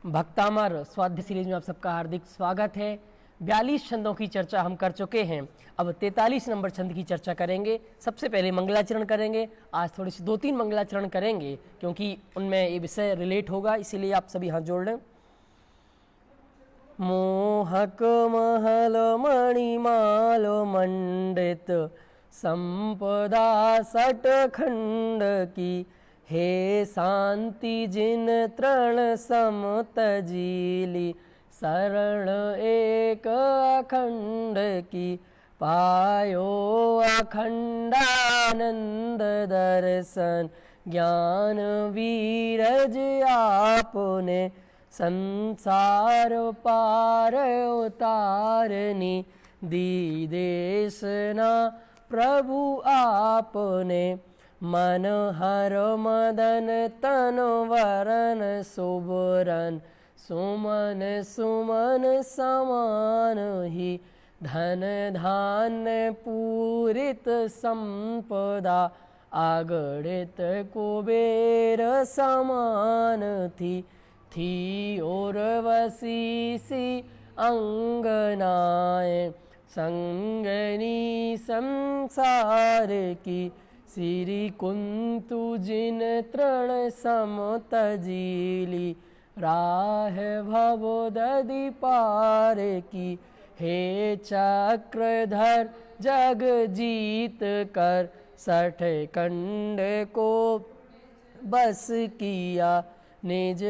भक्तामर स्वाध्याय सीरीज में आप सबका हार्दिक स्वागत है। 42 छंदों की चर्चा हम कर चुके हैं। अब 43 नंबर छंद की चर्चा करेंगे। सबसे पहले मंगलाचरण करेंगे। आज थोड़ी सी 2-3 मंगलाचरण करेंगे क्योंकि उनमें ये विषय रिलेट होगा, इसीलिए आप सभी हाथ जोड़ लें। मोहक महल मणिमाल मंडित संपदा सट खंड की, हे शांति जिन तृण सम तजीली, शरण एक अखंड की, पायो अखंडानंद दर्शन, ज्ञान वीरज आपने, संसार पार उतारनी, दी देशना प्रभु आपने, मन हर मदन तन वरन सुबरन, सुमन सुमन समान ही, धन धान्य पूरित संपदा, आगड़ित कुबेर समान थी उर्वशी सी अंगनाएं, संगनी संसार की, श्री कुंतु जिन तृण सम तजीली, राह भव दधि पार की, हे चक्रधर जग जीत कर, सठ खंड को बस किया, निज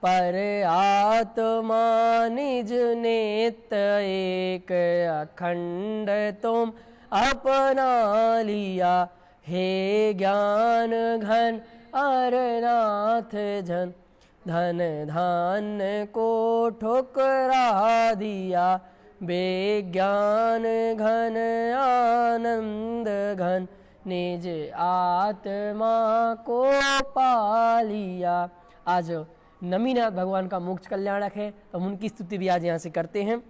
पर आत्मा निज नेत एक अखंड तुम अपना लिया, हे ज्ञान घन अरनाथ जन, धन धान्य को ठुकरा दिया, बेज्ञान घन आनंद घन, निज आत्मा को पा लिया। आज नमीनाथ भगवान का मोक्ष कल्याणक है, तो हम उनकी स्तुति भी आज यहाँ से करते हैं।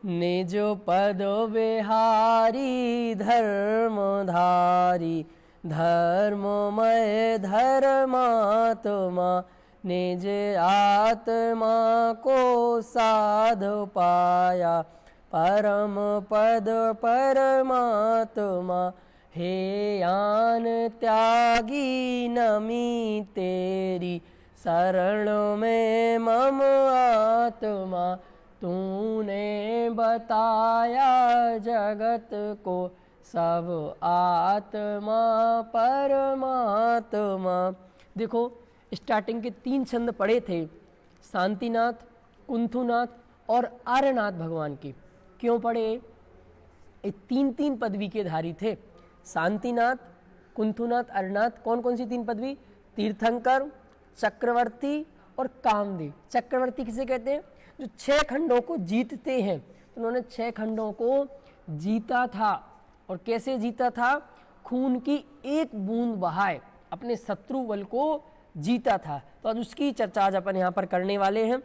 निज पद विहारी धर्मधारी, धर्ममय धर्मात्मा, निज आत्मा को साध पाया, परम पद परमात्मा, हे आन त्यागी नमी तेरी, शरण में मम आत्मा, तूने बताया जगत को, सब आत्मा परमात्मा। देखो, स्टार्टिंग के 3 छंद पढ़े थे, शांतिनाथ, कुंथुनाथ और आर्यनाथ भगवान के। क्यों पढ़े? ये 3-3 पदवी के धारी थे। शांतिनाथ, कुंथुनाथ, आर्यनाथ। कौन कौन सी 3 पदवी? तीर्थंकर, चक्रवर्ती और कामदेव। चक्रवर्ती किसे कहते हैं? जो 6 खंडों को जीतते हैं। तो उन्होंने 6 खंडों को जीता था। और कैसे जीता था? खून की एक बूंद बहाए अपने शत्रु बल को जीता था। तो आज उसकी चर्चा आज अपन यहाँ पर करने वाले हैं।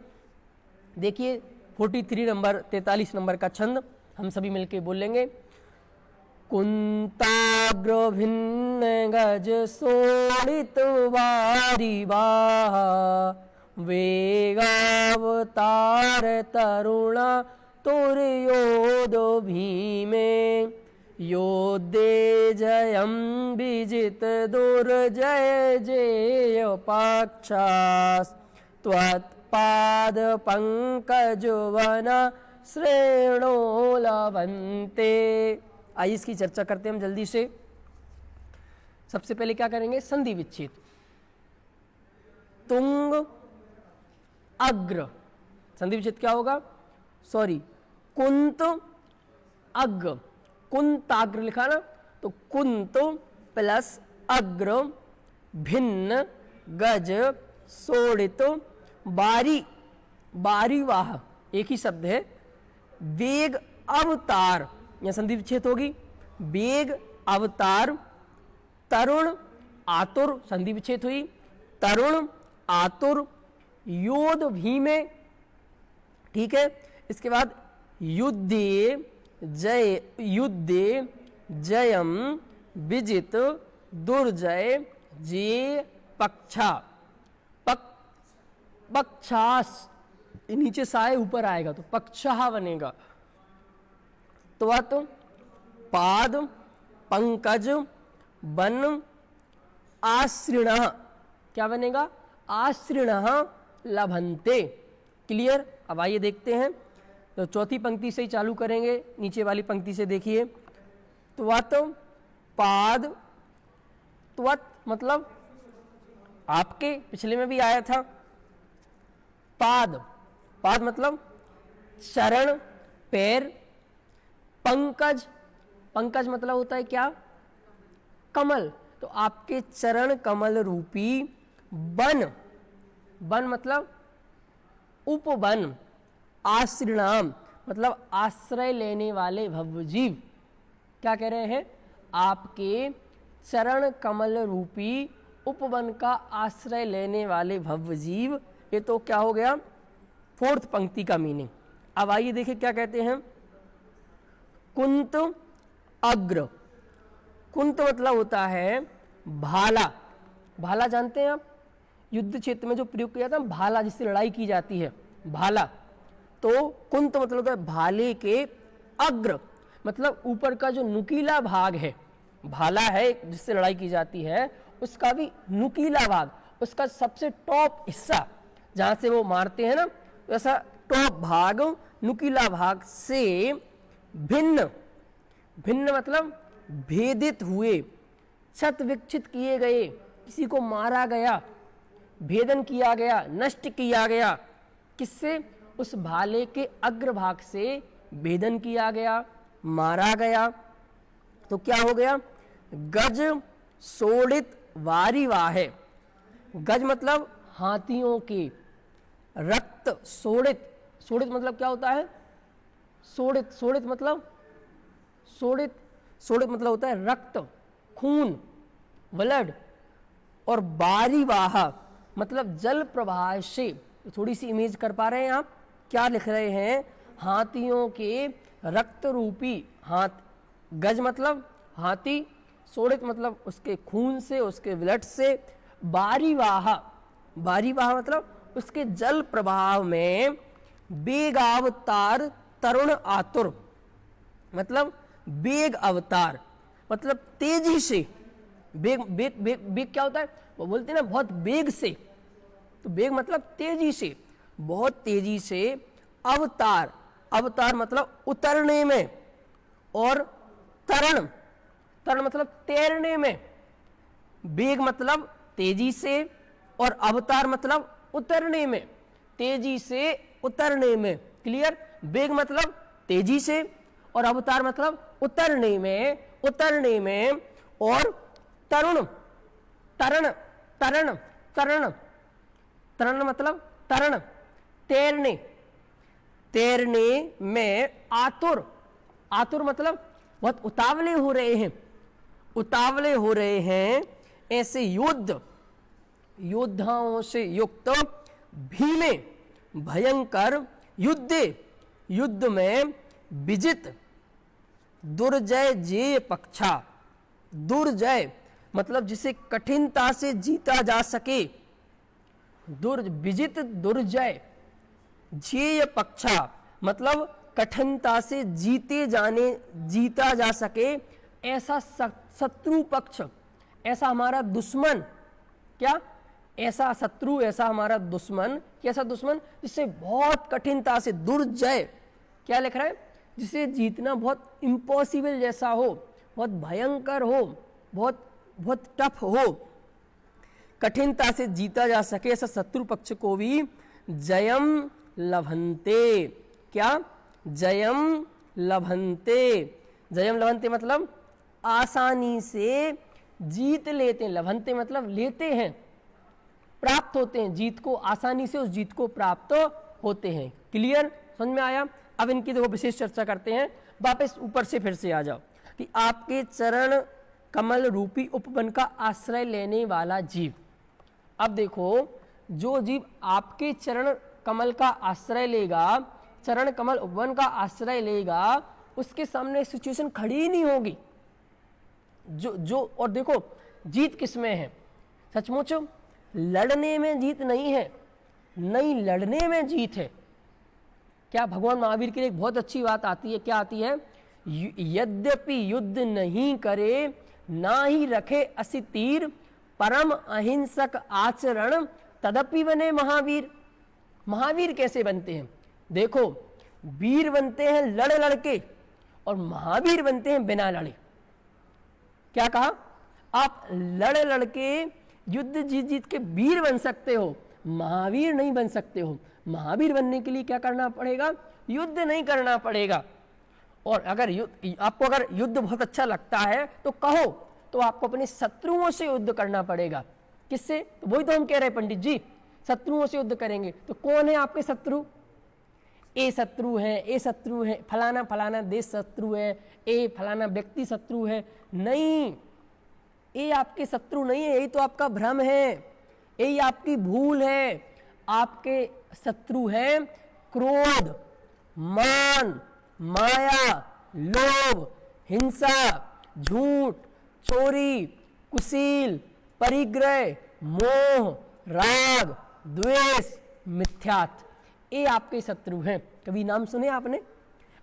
देखिए 43 नंबर का छंद हम सभी मिलके बोलेंगे। कुंताग्र भिन्न गज सोड़ित वारी बाहा, वेगावतार तरुणा तुर्योद भीमे, योद्धे जयं विजित दुर्जय जेय पाक्षास्, त्वत्पाद पंकज वना श्रेणो लवन्ते। आइए इसकी चर्चा करते हैं हम जल्दी से। सबसे पहले क्या करेंगे? संधि विच्छेद। तुंग अग्र, संधि विच्छेद क्या होगा? कुंत अग्र, कुंताग्र लिखा ना, तो कुंत प्लस अग्र, भिन्न गज सोड़ित बारी, बारीवाह एक ही शब्द है, वेग अवतार, यह संधि विच्छेद होगी। वेग अवतार, तरुण आतुर, संधि विच्छेद हुई। तरुण आतुर, योध भीमे, ठीक है। इसके बाद युद्धे जयम विजित दुर्जय जे पक्षा, पक्षास, नीचे साए ऊपर आएगा तो पक्षः बनेगा। त्वत्, पाद, पंकज, बन, आश्रिणः, क्या बनेगा? आश्रिणः लभन्ते। क्लियर? अब आइए देखते हैं, तो चौथी पंक्ति से ही चालू करेंगे, नीचे वाली पंक्ति से देखिए। त्वत्, पाद, त्वत् मतलब आपके, पिछले में भी आया था। पाद, पाद मतलब चरण, पैर। पंकज, पंकज मतलब होता है क्या? कमल। तो आपके चरण कमल रूपी बन, बन मतलब उपवन। आश्रिणाम मतलब आश्रय लेने वाले भवजीव। क्या कह रहे हैं? आपके चरण कमल रूपी उपवन का आश्रय लेने वाले भवजीव। ये तो क्या हो गया? फोर्थ पंक्ति का मीनिंग। अब आइए देखिए क्या कहते हैं। कुंत अग्र, कुंत मतलब होता है भाला। भाला जानते हैं आप? युद्ध क्षेत्र में जो प्रयोग किया था भाला, जिससे लड़ाई की जाती है, भाला। तो कुंत मतलब होता है भाले के अग्र, मतलब ऊपर का जो नुकीला भाग है। भाला है जिससे लड़ाई की जाती है, उसका भी नुकीला भाग, उसका सबसे टॉप हिस्सा जहां से वो मारते हैं ना, वैसा टॉप भाग, नुकीला भाग से भिन्न, भिन्न मतलब भेदित हुए, क्षत विक्षित किए गए, किसी को मारा गया, भेदन किया गया, नष्ट किया गया। किससे? उस भाले के अग्रभाग से भेदन किया गया, मारा गया। तो क्या हो गया? गज सोड़ित वारिवाह। गज मतलब हाथियों के, रक्त सोड़ित, सोड़ित मतलब क्या होता है? सोड़ित, सोड़ित मतलब सोड़ित, सोड़ित मतलब होता है रक्त, खून, ब्लड। और वारिवाह मतलब जल प्रवाह से। थोड़ी सी इमेज कर पा रहे हैं आप? क्या लिख रहे हैं? हाथियों के रक्त रूपी हाथ, गज मतलब हाथी, सोड़ित मतलब उसके खून से, उसके ब्लड से। वारिवाह, वारिवाह मतलब उसके जल प्रवाह में बेगावतार तरुण आतुर, मतलब बेग अवतार मतलब तेजी से। बेग, बेग बेग बेग क्या होता है? वो बोलते हैं ना बहुत बेग से, तो बेग मतलब तेजी से, बहुत तेजी से। अवतार, अवतार मतलब उतरने में, और तरण, तरण मतलब तैरने में। बेग मतलब तेजी से, और अवतार मतलब उतरने में, तेजी से उतरने में। क्लियर? बेग मतलब तेजी से, और अवतार मतलब उतरने में, उतरने में। और तरुण, तरण, तरण, तरण, तरण मतलब तरण, तैरने, तैरने में। आतुर, आतुर मतलब बहुत उतावले हो रहे हैं, उतावले हो रहे हैं। ऐसे युद्ध, योद्धाओं से युक्त। भीमे भयंकर, युद्धे युद्ध में। विजित दुर्जय जेय पक्षा, दुर्जय मतलब जिसे कठिनता से जीता जा सके। विजित दुर्जय, जेय पक्षा मतलब कठिनता से जीता जा सके, ऐसा शत्रु पक्ष, ऐसा हमारा दुश्मन। क्या? ऐसा शत्रु, ऐसा हमारा दुश्मन। कैसा दुश्मन? जिससे बहुत कठिनता से, दुर्जय क्या लिख रहा है? जिसे जीतना बहुत इम्पॉसिबल जैसा हो, बहुत भयंकर हो, बहुत बहुत टफ हो, कठिनता से जीता जा सके, ऐसा शत्रु पक्ष को भी जयम लभन्ते। क्या? जयम लभन्ते। जयम लभन्ते मतलब आसानी से जीत लेते हैं। लभन्ते मतलब लेते हैं, प्राप्त होते हैं, जीत को आसानी से, उस जीत को प्राप्त होते हैं। क्लियर? समझ में आया? अब इनकी देखो विशेष चर्चा करते हैं। वापस ऊपर से फिर से आ जाओ कि आपके चरण कमल रूपी उपवन का आश्रय लेने वाला जीव। अब देखो, जो जीव आपके चरण कमल का आश्रय लेगा, चरण कमल उपवन का आश्रय लेगा, उसके सामने सिचुएशन खड़ी ही नहीं होगी। जो और देखो जीत किस में है? सचमुच लड़ने में जीत नहीं है, नहीं लड़ने में जीत है। क्या भगवान महावीर के लिए एक बहुत अच्छी बात आती है, क्या आती है? यद्यपि युद्ध नहीं करे ना ही रखे असि तीर, परम अहिंसक आचरण तदपि बने महावीर। महावीर कैसे बनते हैं? देखो, वीर बनते हैं लड़ लड़के और महावीर बनते हैं बिना लड़े। क्या कहा? आप लड़ लड़के युद्ध जीत जीत के वीर बन सकते हो, महावीर नहीं बन सकते हो। महावीर बनने के लिए क्या करना पड़ेगा? युद्ध नहीं करना पड़ेगा। और अगर आपको अगर युद्ध बहुत अच्छा लगता है तो कहो, तो आपको अपने शत्रुओं से युद्ध करना पड़ेगा। किससे? तो वही तो हम कह रहे हैं पंडित जी, शत्रुओं से युद्ध करेंगे। तो कौन है आपके शत्रु? ए शत्रु है, ए शत्रु है, फलाना फलाना देश शत्रु है, ए फलाना व्यक्ति शत्रु है। नहीं, ये आपके शत्रु नहीं है, यही तो आपका भ्रम है, यही आपकी भूल है। आपके शत्रु है क्रोध, मान, माया, लोभ, हिंसा, झूठ, चोरी, कुशील, परिग्रह, मोह, राग, द्वेष, मिथ्यात्व। ये आपके शत्रु हैं। कभी नाम सुने आपने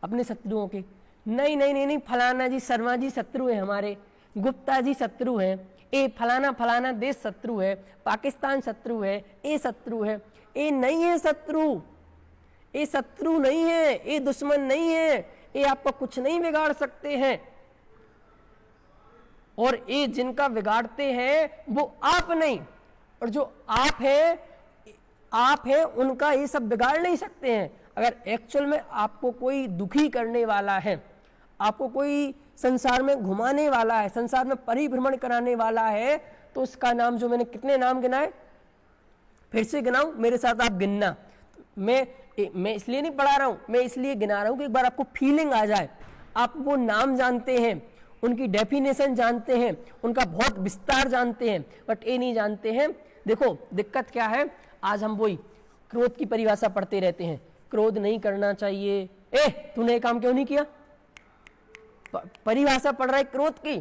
अपने शत्रुओं के? नहीं नहीं नहीं नहीं, फलाना जी शर्मा जी शत्रु है हमारे, गुप्ता जी शत्रु है, ए फलाना फलाना देश शत्रु है, पाकिस्तान शत्रु है, ए शत्रु है। ए नहीं है शत्रु, ये शत्रु नहीं है, ये दुश्मन नहीं है, ये आपका कुछ नहीं बिगाड़ सकते हैं। और ये जिनका बिगाड़ते हैं वो आप नहीं, और जो आप है उनका ये सब बिगाड़ नहीं सकते हैं। अगर एक्चुअल में आपको कोई दुखी करने वाला है, आपको कोई संसार में घुमाने वाला है, संसार में परिभ्रमण कराने वाला है, तो उसका नाम, जो मैंने कितने नाम गिनाए, फिर से गिनाऊं, मेरे साथ आप गिनना। मैं इसलिए नहीं पढ़ा रहा हूं, मैं इसलिए गिना रहा हूं कि एक बार आपको फीलिंग आ जाए। आप वो नाम जानते हैं, उनकी डेफिनेशन जानते हैं, उनका बहुत विस्तार जानते हैं, बट ये नहीं जानते हैं। देखो दिक्कत क्या है, आज हम वही क्रोध की परिभाषा पढ़ते रहते हैं, क्रोध नहीं करना चाहिए। तूने ये काम क्यों नहीं किया? परिभाषा पढ़ रहा है क्रोध की,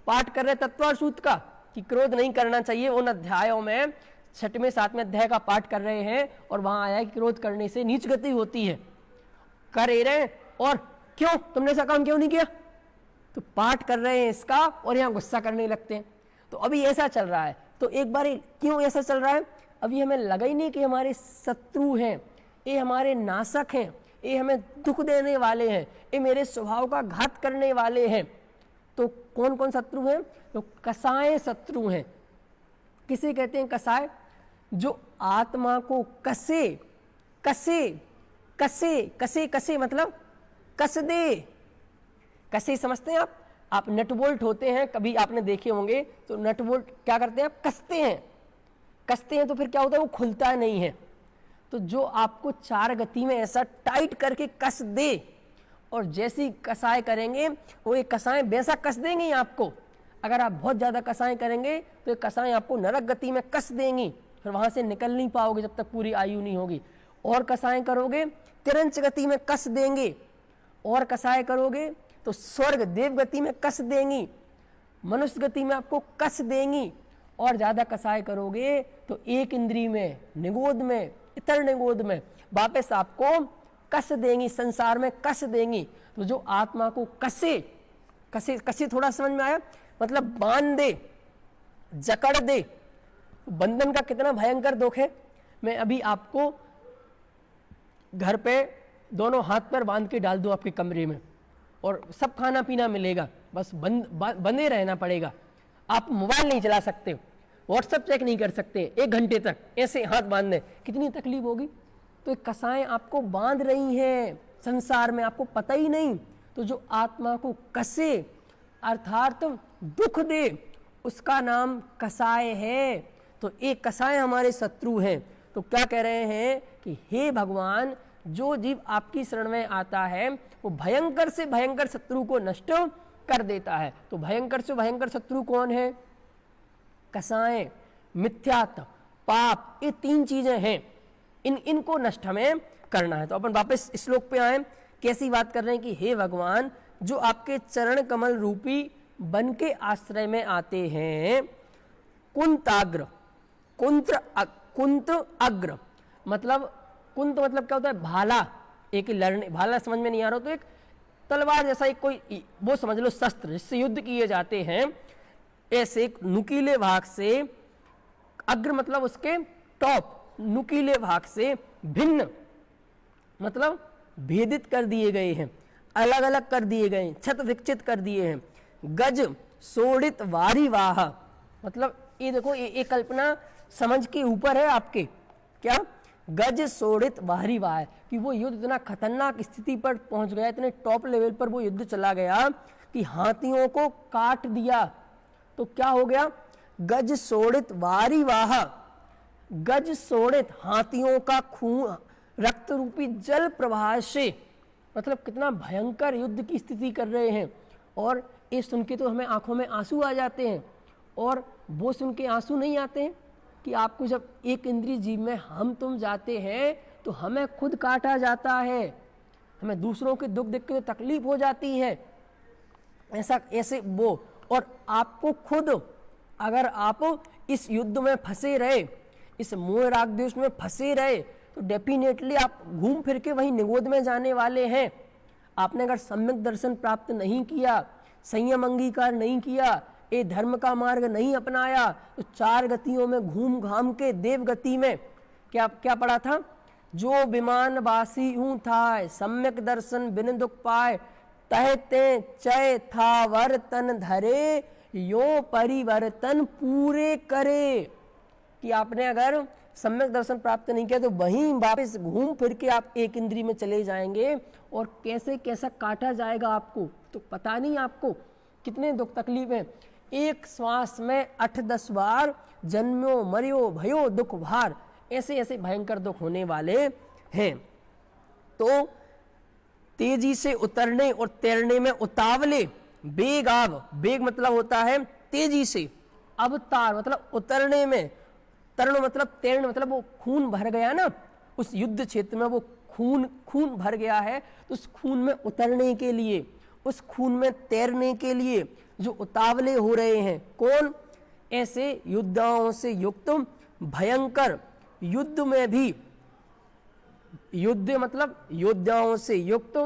पाठ कर रहे तत्वार्थ सूत्र का कि क्रोध नहीं करना चाहिए। उन अध्यायों में 6वें 7वें अध्याय का पाठ कर रहे हैं और वहां आया कि क्रोध करने से नीच गति होती है। कर रहे, और क्यों तुमने ऐसा काम क्यों नहीं किया? तो पाठ कर रहे हैं इसका और यहाँ गुस्सा करने लगते हैं। तो अभी ऐसा चल रहा है। तो एक बार क्यों ऐसा चल रहा है? अभी हमें लगा ही नहीं कि हमारे शत्रु हैं, ये हमारे नाशक हैं, ये हमें दुख देने वाले हैं, ये मेरे स्वभाव का घात करने वाले हैं। तो कौन कौन शत्रु हैं? तो कसाय शत्रु हैं। किसे कहते हैं कसाय? जो आत्मा को कसे कसे कसे कसे कसे मतलब कस दे। कसे समझते हैं आप? आप नट बोल्ट होते हैं, कभी आपने देखे होंगे, तो नट बोल्ट क्या करते हैं? आप कसते हैं, कसते हैं तो फिर क्या होता है? वो खुलता नहीं है। तो जो आपको 4 गति में ऐसा टाइट करके कस दे, और जैसी कसाय करेंगे वो एक कसाएं वैसा कस देंगे आपको। अगर आप बहुत ज़्यादा कसाएं करेंगे तो ये कसाएं आपको नरक गति में कस देंगी, फिर वहाँ से निकल नहीं पाओगे जब तक पूरी आयु नहीं होगी। और कसाएं करोगे तिरंच गति में कस देंगे, और कसाएं करोगे तो स्वर्ग देव गति में कस देंगी, मनुष्य गति में आपको कस देंगी। और ज़्यादा कसाएं करोगे तो एक इंद्री में, निगोद में, इतर निगोद में वापस आपको कस देंगी, संसार में कस देंगी। तो जो आत्मा को कसे कसे कसे, थोड़ा समझ में आया? मतलब बांध दे, जकड़ दे। बंधन का कितना भयंकर दुख है। मैं अभी आपको घर पे दोनों हाथ पर बांध के डाल दूं आपके कमरे में, और सब खाना पीना मिलेगा, बस बंधे रहना पड़ेगा। आप मोबाइल नहीं चला सकते, व्हाट्सएप चेक नहीं कर सकते 1 घंटे तक, ऐसे हाथ बांधने, कितनी तकलीफ होगी। तो ये कसाएं आपको बांध रही हैं संसार में, आपको पता ही नहीं। तो जो आत्मा को कसे अर्थात दुख दे, उसका नाम कसाय है। तो एक कसाय हमारे शत्रु हैं। तो क्या कह रहे हैं कि हे भगवान, जो जीव आपकी शरण में आता है वो भयंकर से भयंकर शत्रु को नष्ट कर देता है। तो भयंकर से भयंकर शत्रु कौन है? कसाएं, मिथ्यात्व, पाप, ये 3 चीजें हैं। इनको नष्ट हमें करना है। तो अपन वापस श्लोक पे आए। कैसी बात कर रहे हैं कि हे भगवान, जो आपके चरण कमल रूपी बन के आश्रय में आते हैं, कुंताग्र, कुंत्र अग्र, मतलब कुंत मतलब क्या होता है, भाला, एक लड़ने, भाला समझ में नहीं आ रहा तो एक तलवार जैसा एक कोई वो समझ लो शस्त्र जिससे युद्ध किए जाते हैं, ऐसे एक नुकीले भाग से, अग्र मतलब उसके टॉप, नुकीले भाग से भिन्न मतलब भेदित कर दिए गए हैं, अलग अलग कर दिए गए हैं, छत विक्षित कर दिए हैं। गज सोड़ित वारी वाह, मतलब ये देखो ये कल्पना समझ के ऊपर है आपके, क्या, गज सोड़ित वारी वाह, कि वो युद्ध इतना खतरनाक स्थिति पर पहुंच गया, इतने टॉप लेवल पर वो युद्ध चला गया कि हाथियों को काट दिया। तो क्या हो गया, गज सोड़ित वारी वाह, गज सोड़ित हाथियों का खून रक्त रूपी जल प्रवाह से, मतलब कितना भयंकर युद्ध की स्थिति कर रहे हैं। और ये सुन के तो हमें आंखों में आंसू आ जाते हैं, और वो सुन के आंसू नहीं आते हैं कि आपको जब एक इंद्रिय जीव में हम तुम जाते हैं तो हमें खुद काटा जाता है, हमें दूसरों के दुख देख के तो तकलीफ हो जाती है, ऐसा ऐसे वो, और आपको खुद अगर आप इस युद्ध में फंसे रहे, इस मोह राग द्वेष में फंसे रहे, तो डेफिनेटली आप घूम फिर के वहीं निगोद में जाने वाले हैं। आपने अगर सम्यक दर्शन प्राप्त नहीं किया, संयम अंगीकार नहीं किया, ये धर्म का मार्ग नहीं अपनाया, तो चार गतियों में घूम घाम के देव गति में क्या क्या पड़ा था, जो विमान वासी हूं था, सम्यक दर्शन बिन दुख पाए, तहते चय था वर्तन धरे, यो परिवर्तन पूरे करे। कि आपने अगर सम्यक दर्शन प्राप्त नहीं किया तो वहीं वापस घूम फिर के आप एक इंद्री में चले जाएंगे, और कैसे कैसा काटा जाएगा आपको तो पता नहीं, आपको कितने दुख तकलीफ है। एक श्वास में 8-10 बार जन्मो मरियो भयो दुख भार, ऐसे ऐसे भयंकर दुख होने वाले हैं। तो तेजी से उतरने और तैरने में उतावले, बेग आव, बेग मतलब होता है तेजी से, अवतार मतलब उतरने में, तरण मतलब तैरने मतलब वो खून भर गया ना उस युद्ध क्षेत्र में, वो खून भर गया है, तो उस खून में उतरने के लिए, उस खून में तैरने के लिए जो उतावले हो रहे हैं, कौन, ऐसे योद्धाओं से युक्त भयंकर, युद्ध में भी, युद्ध मतलब योद्धाओं से युक्त,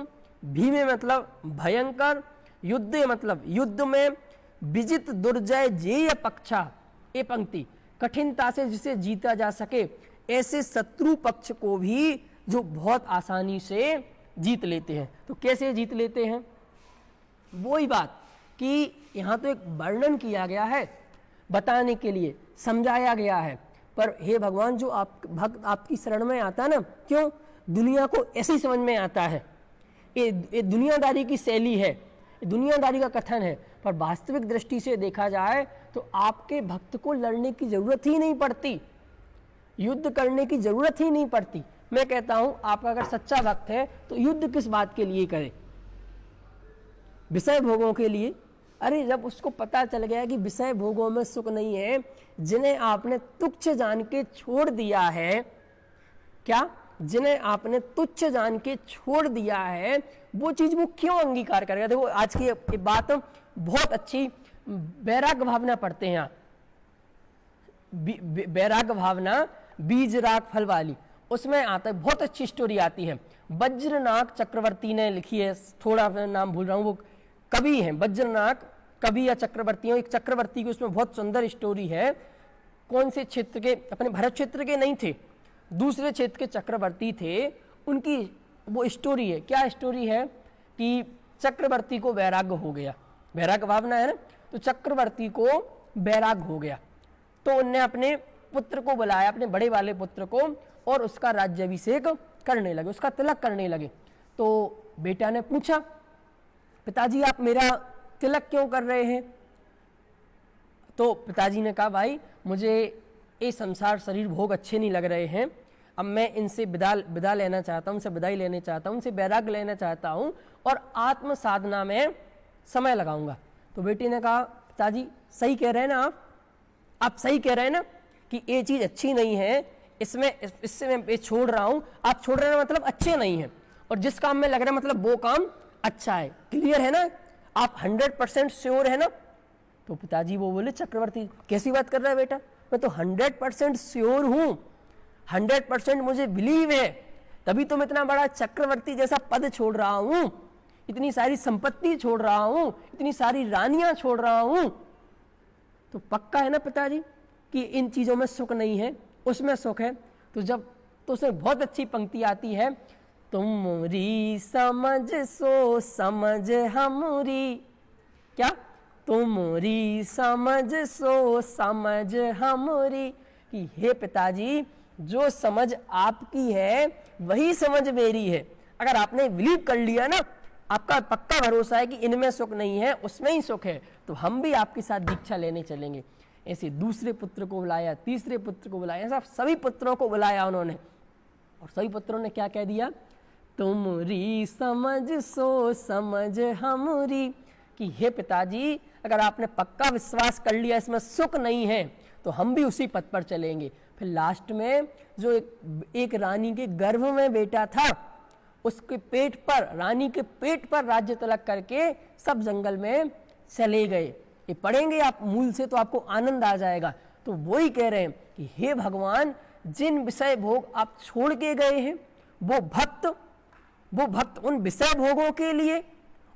भीमे मतलब भयंकर, युद्ध मतलब युद्ध में, विजित दुर्जय जेय पक्षा, ये पंक्ति, कठिनता से जिसे जीता जा सके, ऐसे शत्रु पक्ष को भी जो बहुत आसानी से जीत लेते हैं। तो कैसे जीत लेते हैं, वही बात कि यहाँ तो एक वर्णन किया गया है, बताने के लिए समझाया गया है, पर हे भगवान जो आप भक्त आपकी शरण में आता है ना, क्यों, दुनिया को ऐसे ही समझ में आता है, ये दुनियादारी की शैली है, दुनियादारी का कथन है, पर वास्तविक दृष्टि से देखा जाए तो आपके भक्त को लड़ने की जरूरत ही नहीं पड़ती, युद्ध करने की जरूरत ही नहीं पड़ती। मैं कहता हूं आपका अगर सच्चा भक्त है तो युद्ध किस बात के लिए करे, विषय भोगों के लिए। अरे जब उसको पता चल गया कि विषय भोगों में सुख नहीं है, जिन्हें आपने तुच्छ जान के छोड़ दिया है, क्या, जिन्हें आपने तुच्छ जान के छोड़ दिया है, वो चीज वो क्यों अंगीकार करेगा। देखो आज की ये बात बहुत अच्छी, वैराग्य भावना पढ़ते हैं आप, वैराग्य भावना बीज राग फल वाली, उसमें आता है, बहुत अच्छी स्टोरी आती है, वज्रनाग चक्रवर्ती ने लिखी है, थोड़ा नाम भूल रहा हूँ, वो कवि हैं, वज्रनाग कवि या चक्रवर्ती, एक चक्रवर्ती की उसमें बहुत सुंदर स्टोरी है। कौन से क्षेत्र के, अपने भरत क्षेत्र के नहीं थे, दूसरे क्षेत्र के चक्रवर्ती थे, उनकी वो स्टोरी है। क्या स्टोरी है कि चक्रवर्ती को वैराग्य हो गया, वैराग्य भावना है ना, तो चक्रवर्ती को वैराग्य हो गया, तो उनने अपने पुत्र को बुलाया, अपने बड़े वाले पुत्र को, और उसका राज्याभिषेक करने लगे, उसका तिलक करने लगे। तो बेटा ने पूछा, पिताजी आप मेरा तिलक क्यों कर रहे हैं। तो पिताजी ने कहा, भाई मुझे ये संसार शरीर भोग अच्छे नहीं लग रहे हैं, अब मैं इनसे विदा लेना चाहता हूँ, उनसे विदाई लेना चाहता हूँ, उनसे वैराग्य लेना चाहता हूँ और आत्म साधना में समय लगाऊंगा। तो बेटी ने कहा, पिताजी सही कह रहे हैं ना आप सही कह रहे हैं ना कि ये चीज़ अच्छी नहीं है, इससे मैं ये छोड़ रहा हूँ, आप छोड़ रहे हैं मतलब अच्छे नहीं है, और जिस काम में लग रहा है मतलब वो काम अच्छा है, क्लियर है ना, आप 100% श्योर है ना। तो पिताजी वो बोले, चक्रवर्ती कैसी बात कर रहा है बेटा, मैं तो 100% श्योर हूँ, 100% मुझे बिलीव है, तभी तो मैं इतना बड़ा चक्रवर्ती जैसा पद छोड़ रहा हूं, इतनी सारी संपत्ति छोड़ रहा हूं, इतनी सारी रानियां छोड़ रहा हूं। तो पक्का है ना पिताजी कि इन चीजों में सुख नहीं है, उसमें सुख है। तो उसमें बहुत अच्छी पंक्ति आती है, तुमरी समझ सो समझ हमरी, क्या? तुमरी समझ सो समझ हमरी, कि हे पिताजी जो समझ आपकी है वही समझ मेरी है। अगर आपने बिलीव कर लिया ना, आपका पक्का भरोसा है कि इनमें सुख नहीं है, उसमें ही सुख है, तो हम भी आपके साथ दीक्षा लेने चलेंगे। ऐसे दूसरे पुत्र को बुलाया, तीसरे पुत्र को बुलाया, ऐसा सभी पुत्रों को बुलाया उन्होंने, और सभी पुत्रों ने क्या कह दिया? तुमरी समझ सो समझ हमरी, कि हे पिताजी अगर आपने पक्का विश्वास कर लिया इसमें सुख नहीं है तो हम भी उसी पथ पर चलेंगे। फिर लास्ट में जो एक रानी के गर्भ में बेटा था, उसके पेट पर, रानी के पेट पर राज्य तलक करके सब जंगल में चले गए। ये पढ़ेंगे आप मूल से तो आपको आनंद आ जाएगा। तो वो ही कह रहे हैं कि हे भगवान, जिन विषय भोग आप छोड़ के गए हैं, वो भक्त उन विषय भोगों के लिए,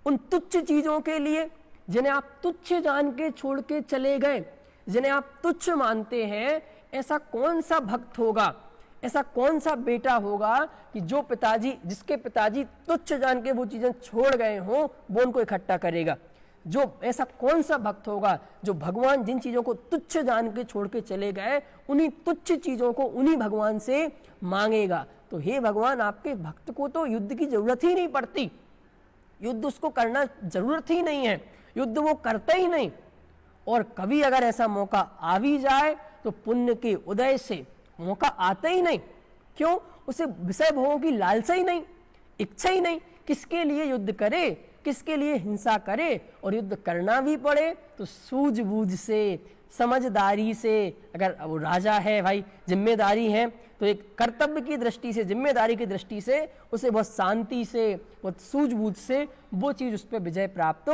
उन तुच्छ चीजों के लिए जिन्हें आप तुच्छ जान के छोड़ के चले गए, जिन्हें आप तुच्छ मानते हैं, ऐसा कौन सा भक्त होगा, ऐसा कौन सा बेटा होगा कि जो पिताजी, जिसके पिताजी तुच्छ जान के वो चीजें छोड़ गए हों, वो उनको इकट्ठा करेगा। जो ऐसा कौन सा भक्त होगा जो भगवान जिन चीजों को तुच्छ जान के छोड़ के चले गए, उन्हीं तुच्छ चीजों को उन्हीं भगवान से मांगेगा। तो हे भगवान, आपके भक्त को तो युद्ध की जरूरत ही नहीं पड़ती, युद्ध उसको करना जरूरत ही नहीं है, युद्ध वो करता ही नहीं। और कभी अगर ऐसा मौका आ भी जाए तो पुण्य के उदय से मौका आता ही नहीं। क्यों? उसे विषय भोगों की लालसा ही नहीं, इच्छा ही नहीं। किसके लिए युद्ध करे, किसके लिए हिंसा करे, और युद्ध करना भी पड़े तो सूझबूझ से, समझदारी से। अगर वो राजा है भाई, जिम्मेदारी है, तो एक कर्तव्य की दृष्टि से, जिम्मेदारी की दृष्टि से उसे बहुत शांति से, बहुत सूझबूझ से वो चीज उस पर विजय प्राप्त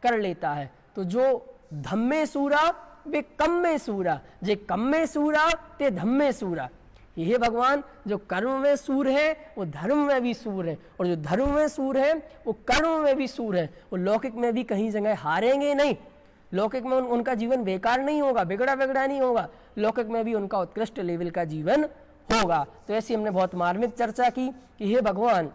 कर लेता है। तो जो धम्मे सूरा वे कम में सूरा, जे कम में सूरा ते धम्मे सूरा। ये भगवान, जो कर्म में सूर है वो धर्म में भी सूर है, और जो धर्म में सूर है वो कर्म में भी सूर है। वो लौकिक में भी कहीं जगह हारेंगे नहीं, लौकिक में उनका जीवन बेकार नहीं होगा, बिगड़ा नहीं होगा, लौकिक में भी उनका उत्कृष्ट लेवल का जीवन होगा। तो ऐसी हमने बहुत मार्मिक चर्चा की कि हे भगवान,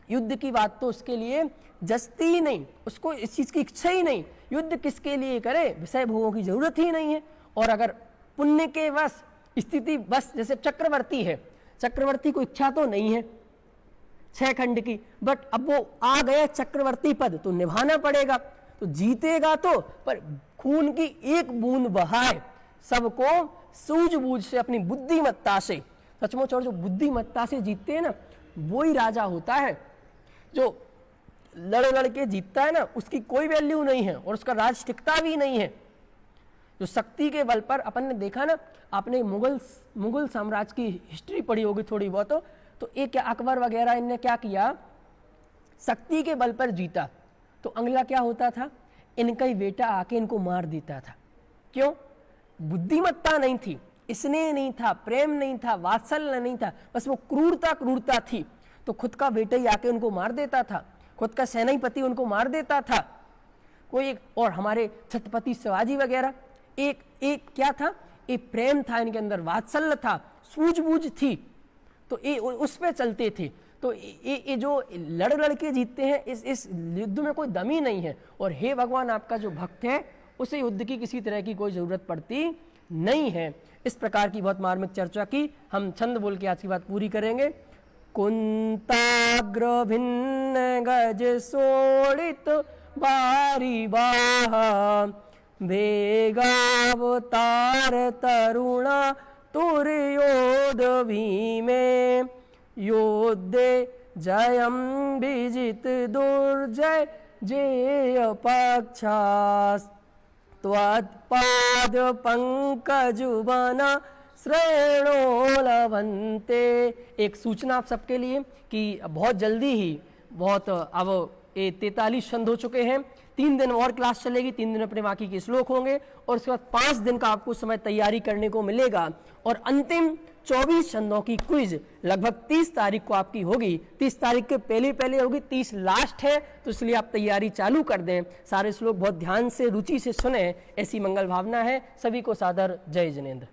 युद्ध की बात तो उसके लिए जचती ही नहीं, उसको इस चीज की इच्छा ही नहीं। युद्ध किसके लिए करे, विषय भोगों की जरूरत ही नहीं है। और अगर पुण्य के वश, स्थिति बस, जैसे चक्रवर्ती है, चक्रवर्ती को इच्छा तो नहीं है 6 खंड की, बट अब वो आ गया चक्रवर्ती पद तो निभाना पड़ेगा। तो जीतेगा तो, पर खून की एक बूंद बहाए सबको सूझबूझ से, अपनी बुद्धिमत्ता से, सचमुच। और जो बुद्धिमत्ता से जीतते हैं ना, वो ही राजा होता है। जो लड़ के जीतता है ना, उसकी कोई वैल्यू नहीं है और उसका राज टिकता भी नहीं है। जो शक्ति के बल पर, अपन ने देखा ना, आपने मुगल साम्राज्य की हिस्ट्री पढ़ी होगी थोड़ी बहुत, तो एक अकबर वगैरह इनने क्या किया, शक्ति के बल पर जीता, तो अगला क्या होता था, इनका ही बेटा आके इनको मार देता था। क्यों? बुद्धिमत्ता नहीं थी, स्नेह नहीं था, प्रेम नहीं था, वात्सल्य नहीं था, बस वो क्रूरता थी। तो खुद का बेटा ही आके उनको मार देता था, खुद का सेनापति उनको मार देता था कोई एक। और हमारे छत्रपति शिवाजी वगैरह, एक क्या था, एक प्रेम था इनके अंदर, वात्सल्य था, सूझबूझ थी, तो ये उस पे चलते थे। तो ये जो लड़ के जीतते हैं, इस युद्ध में कोई दम ही नहीं है। और हे भगवान, आपका जो भक्त है उसे युद्ध की किसी तरह की कोई जरूरत पड़ती नहीं है। इस प्रकार की बहुत मार्मिक चर्चा की। हम छंद बोल के आज की बात पूरी करेंगे। कुंताग्र भिन्न गज सोड़ित बारी बाहा, वेगावतार तरुणा तुर्योध भीमे, योद्धे जयम विजित दुर्जय जेय पक्षास्, त्वत्पाद पंकजुबना श्रेणो लभन्ते। एक सूचना आप सबके लिए कि बहुत जल्दी ही, बहुत अब 43 छंद हो चुके हैं, 3 दिन और क्लास चलेगी, 3 दिन अपने बाकी के श्लोक होंगे, और उसके बाद 5 दिन का आपको समय तैयारी करने को मिलेगा। और अंतिम 24 छंदों की क्विज लगभग 30 तारीख को आपकी होगी। 30 तारीख के पहले पहले होगी, 30 लास्ट है, तो इसलिए आप तैयारी चालू कर दें। सारे श्लोक बहुत ध्यान से रुचि से सुने, ऐसी मंगल भावना है। सभी को सादर जय जिनेंद्र।